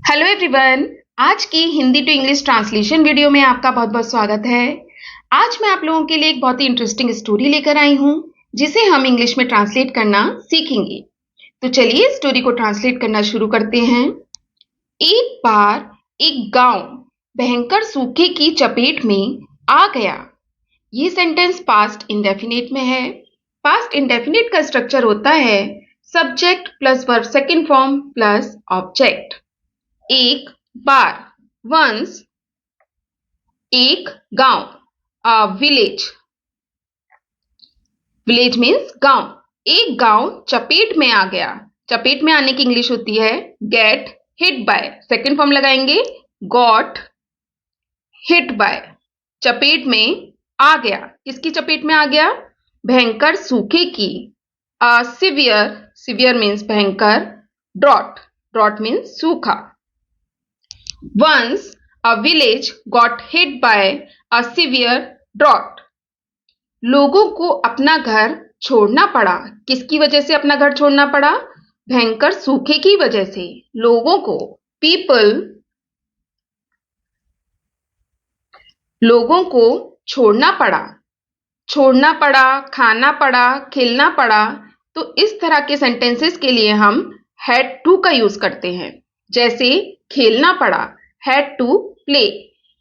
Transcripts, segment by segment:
Hello everyone. आज की Hindi to English translation video में आपका बहुत बहुत स्वागत है। आज मैं आप लोगों के लिए एक बहुत ही इंटरेस्टिंग स्टोरी लेकर आई हूँ जिसे हम इंग्लिश में ट्रांसलेट करना सीखेंगे। तो चलिए स्टोरी को ट्रांसलेट करना शुरू करते हैं। एक बार एक गांव भयंकर सूखे की चपेट में आ गया। ये सेंटेंस पास्ट इंडेफिनिट में है। पास्ट इंडेफिनिट का स्ट्रक्चर होता है subject plus verb second form plus object. एक बार वंस, एक गांव अ विलेज। विलेज मीन्स गांव। एक गांव चपेट में आ गया। चपेट में आने की इंग्लिश होती है gate hit by. Second form लगाएंगे गॉट हिट बाय। चपेट में आ गया। किसकी चपेट में आ गया? भयंकर सूखे की। सिवियर, सिवियर मीन्स भयंकर। ड्रॉट, ड्रॉट मीन्स सूखा। Once a village got hit by a severe drought. लोगों को अपना घर छोड़ना पड़ा। किसकी वजह से अपना घर छोड़ना पड़ा? भयंकर सूखे की वजह से। लोगों को, पीपल, लोगों को छोड़ना पड़ा। छोड़ना पड़ा, खाना पड़ा, खेलना पड़ा। तो इस तरह के सेंटेंसेस के लिए हम हैड टू का यूज करते हैं। जैसे खेलना पड़ा, हैड टू प्ले।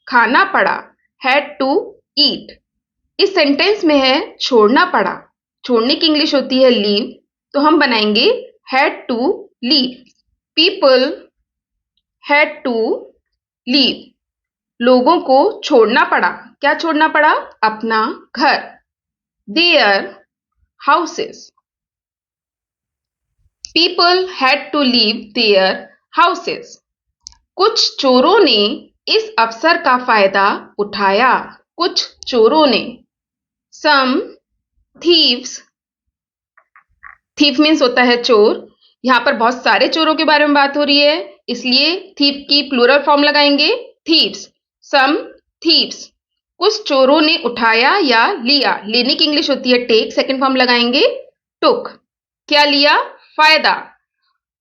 खाना पड़ा, हैड टू ईट। इस सेंटेंस में है छोड़ना पड़ा। छोड़ने की इंग्लिश होती है लीव। तो हम बनाएंगे had to leave. People had to leave. लोगों को छोड़ना पड़ा। क्या छोड़ना पड़ा? अपना घर। Their houses. People had to leave their houses. कुछ चोरों ने इस अवसर का फायदा उठाया। कुछ चोरों ने। सम थीव्स, थीफ मीन्स होता है चोर। यहां पर बहुत सारे चोरों के बारे में बात हो रही है, इसलिए थीफ की प्लूरल फॉर्म लगाएंगे थीव्स। सम थीव्स। कुछ चोरों ने उठाया या लिया। लेने की इंग्लिश होती है टेक। सेकंड फॉर्म लगाएंगे टुक। क्या लिया? फायदा।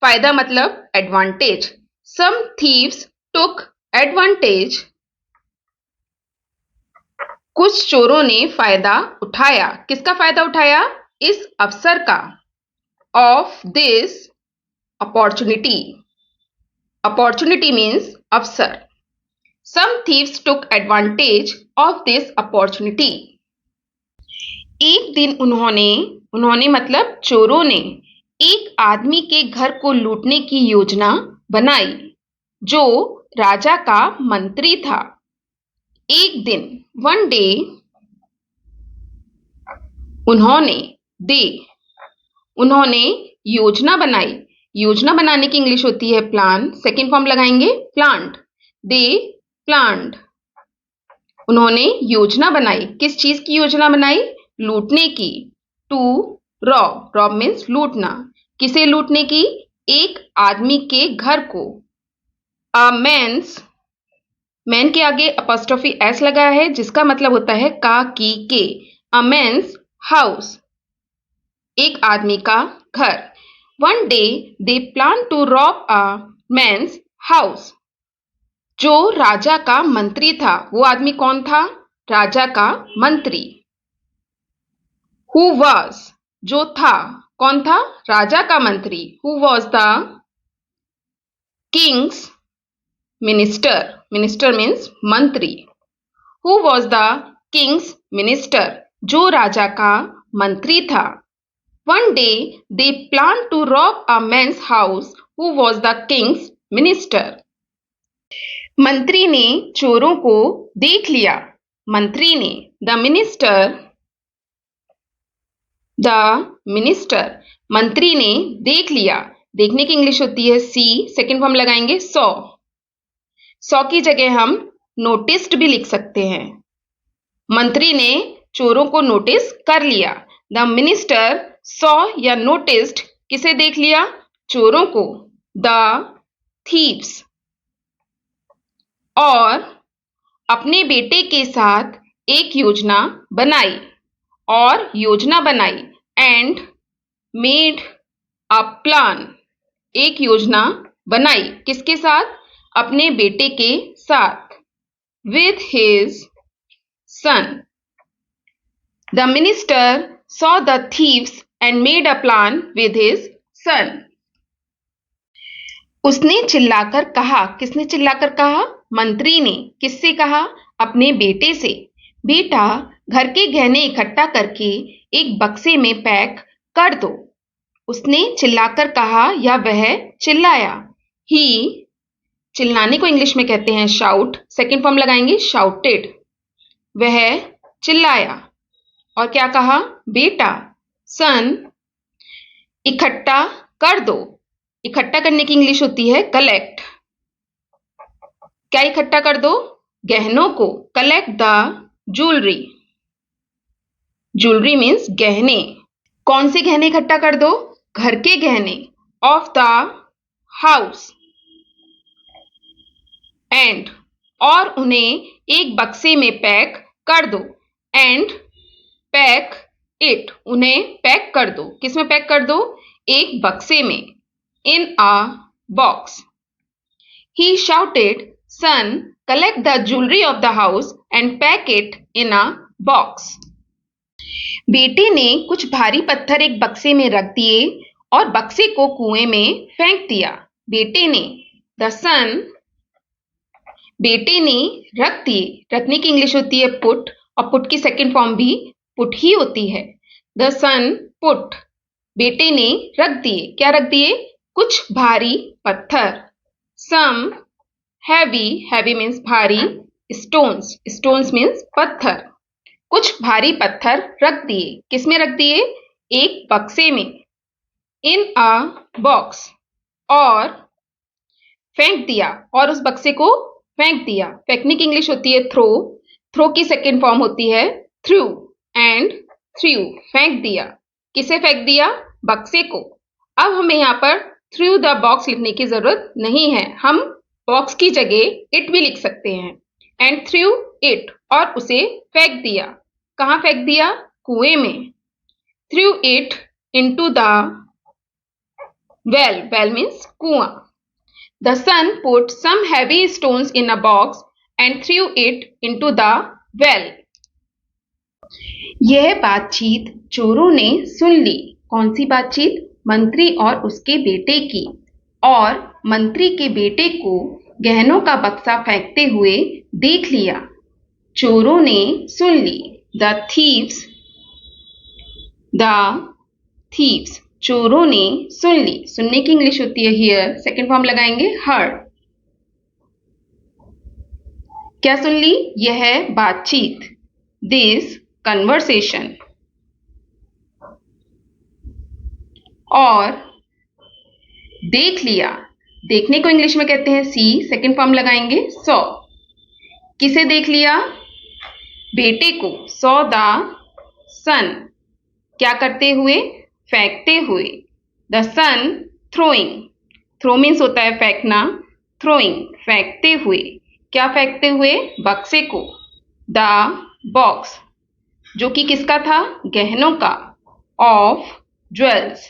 फायदा मतलब एडवांटेज। सम थीव्स टुक एडवांटेज। कुछ चोरों ने फायदा उठाया। किसका फायदा उठाया? इस अवसर का। Of this opportunity. Opportunity means अवसर। Some thieves took advantage of this opportunity. एक दिन उन्होंने मतलब चोरों ने एक आदमी के घर को लूटने की योजना बनाई जो राजा का मंत्री था। एक दिन, वन डे, उन्होंने योजना बनाई। योजना बनाने की इंग्लिश होती है प्लान। सेकंड फॉर्म लगाएंगे प्लांट। दे प्लांट। उन्होंने योजना बनाई। किस चीज की योजना बनाई? लूटने की। टू रॉब, रॉब मीन्स लूटना। किसे लूटने की? एक आदमी के घर को। अ मैन्स, मैन के आगे अपॉस्ट्रोफी एस लगा है जिसका मतलब होता है का, की, के। अ मैन्स हाउस, एक आदमी का घर। One day they plan to rob a man's house. जो राजा का मंत्री था, वो आदमी कौन था? राजा का मंत्री। हु वॉज, जो था, कौन था? राजा का मंत्री। Who was the king's minister. Minister means मंत्री। Who was the king's minister, जो राजा का मंत्री था। One day they plan to rob a man's house who was the king's minister. मंत्री ने चोरों को देख लिया। मंत्री ने, द मिनिस्टर, मंत्री ने देख लिया। देखने की इंग्लिश होती है सी। सेकंड फॉर्म लगाएंगे सॉ। सॉ की जगह हम नोटिस्ड भी लिख सकते हैं। मंत्री ने चोरों को नोटिस कर लिया। द मिनिस्टर सॉ या नोटिस्ड किसे देख लिया? चोरों को। The thieves. और अपने बेटे के साथ एक योजना बनाई। और योजना बनाई एंड मेड अ प्लान। एक योजना बनाई। किसके साथ? अपने बेटे के साथ, with his son. The minister saw the thieves and made a plan with his son. उसने चिल्लाकर कहा, किसने चिल्लाकर कहा? मंत्री ने। किससे कहा? अपने बेटे से, बेटा घर के गहने इकट्ठा करके एक बक्से में पैक कर दो। उसने चिल्लाकर कहा या वह चिल्लाया। ही, चिल्लाने को इंग्लिश में कहते हैं शाउट, सेकंड फॉर्म लगाएंगे शाउटेड। वह चिल्लाया और क्या कहा? बेटा, सन, इकट्ठा कर दो। इकट्ठा करने की इंग्लिश होती है कलेक्ट। क्या इकट्ठा कर दो? गहनों को। Collect the jewellery. Jewellery means गहने। कौन से गहने इकट्ठा कर दो? घर के गहने। Of the house. एंड, और उन्हें एक बक्से में पैक कर दो। एंड पैक इट, उन्हें पैक कर दो। किस में पैक कर दो? एक बक्से में। In a box. He shouted, son, collect the jewelry of the house and pack it in a box. बेटे ने कुछ भारी पत्थर एक बक्से में रख दिए और बक्से को कुएं में फेंक दिया। बेटे ने, the son, बेटे ने रख दिए। रखने की इंग्लिश होती है पुट, और पुट की सेकंड फॉर्म भी पुट ही होती है। the son put, बेटे ने रख दिए। क्या रख दिए? कुछ भारी पत्थर। some heavy, heavy means भारी, stones, stones means पत्थर। कुछ भारी पत्थर रख दिए। किस में रख दिए? एक बक्से में। in a box, और फेंक दिया, और उस बक्से को फेंक दिया। फेंकने की इंग्लिश होती है थ्रो। थ्रो की सेकंड फॉर्म होती है थ्रू, एंड थ्रू, फेंक दिया। किसे फेंक दिया? बक्से को। अब हमें यहाँ पर थ्रू द बॉक्स लिखने की जरूरत नहीं है, हम बॉक्स की जगह इट भी लिख सकते हैं। एंड थ्रू इट, और उसे फेंक दिया। कहाँ फेंक दिया? कुएं में। Threw it into the well. Well means कुआं। The son put some heavy stones in a box and threw it into the well. यह बातचीत चोरों ने सुन ली। कौन सी बातचीत? मंत्री और उसके बेटे की। और मंत्री के बेटे को गहनों का बक्सा फेंकते हुए देख लिया। चोरों ने सुन ली। द थीव्स, द थीव्स, चोरों ने सुन ली। सुनने की इंग्लिश होती है हियर, सेकंड फॉर्म लगाएंगे हर्ड। क्या सुन ली? यह बातचीत, दिस कन्वर्सेशन। और देख लिया, देखने को इंग्लिश में कहते हैं सी, सेकंड फॉर्म लगाएंगे सॉ। किसे देख लिया? बेटे को। सॉ द सन, क्या करते हुए? फेंकते हुए। The son throwing, throw means होता है फेंकना, थ्रोइंग, फेंकते हुए। क्या फेंकते हुए? बक्से को। द बॉक्स, जो कि किसका था? गहनों का। Of jewels.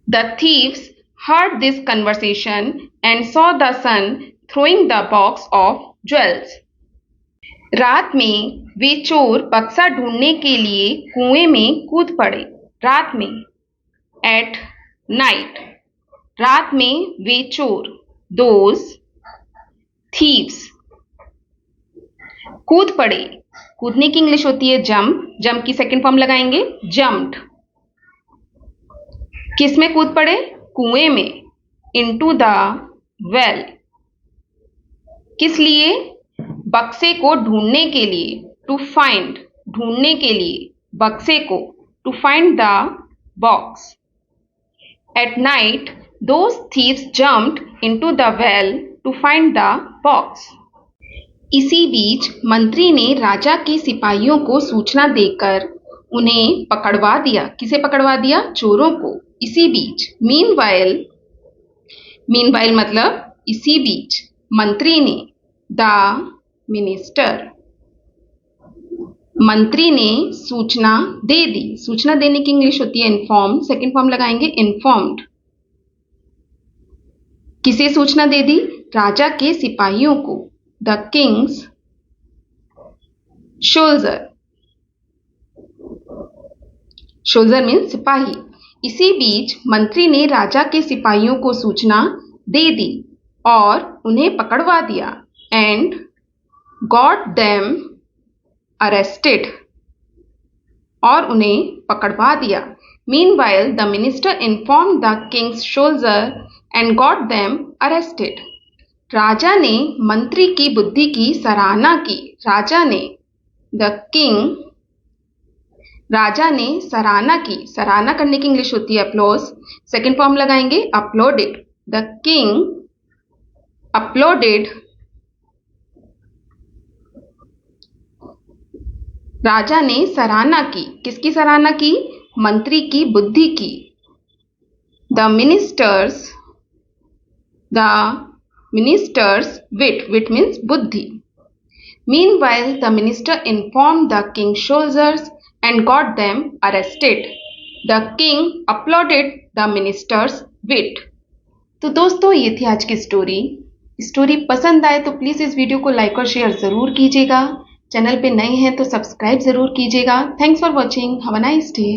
The thieves heard this conversation and saw the son throwing the box of jewels. रात में वे चोर बक्सा ढूंढने के लिए कुएं में कूद पड़े। रात में, at night, रात में वे चोर, those thieves, कूद पड़े। कूदने की इंग्लिश होती है जंप। जंप की सेकंड फॉर्म लगाएंगे jumped। किस में कूद पड़े? कुएं में। इनटू द वेल, किस लिए? बक्से को ढूंढने के लिए। टू फाइंड, ढूंढने के लिए बक्से को। To find the box. At night those thieves jumped into the well to find the box. इसी बीच मंत्री ने राजा के सिपाहियों को सूचना देकर उन्हें पकड़वा दिया। किसे पकड़वा दिया? चोरों को। इसी बीच, मीनवाइल, मीनवाइल मतलब इसी बीच, मंत्री ने, द मिनिस्टर, मंत्री ने सूचना दे दी। सूचना देने की इंग्लिश होती है इन्फॉर्म, सेकंड फॉर्म लगाएंगे इन्फॉर्म्ड। किसे सूचना दे दी? राजा के सिपाहियों को। The king's soldier, soldier means सिपाही। इसी बीच मंत्री ने राजा के सिपाहियों को सूचना दे दी और उन्हें पकड़वा दिया। एंड गॉट देम अरेस्टेड, और उन्हें पकड़वा दिया। Meanwhile the minister informed the king's soldier and got them arrested. राजा ने मंत्री की बुद्धि की सराहना की। राजा ने, द किंग, राजा ने सराहना की। सराहना करने की इंग्लिश होती है अप्लॉज। सेकेंड फॉर्म लगाएंगे अपलॉडेड। द किंग अपलॉडेड, राजा ने सराहना की। किसकी सराहना की? मंत्री की बुद्धि की। The minister's wit, wit means बुद्धि। Meanwhile, the minister informed the king's soldiers and got them arrested. The king applauded the minister's wit. तो दोस्तों ये थी आज की स्टोरी पसंद आए तो प्लीज़ इस वीडियो को लाइक और शेयर ज़रूर कीजिएगा। चैनल पे नए हैं तो सब्सक्राइब ज़रूर कीजिएगा। Thanks for watching. Have a nice day.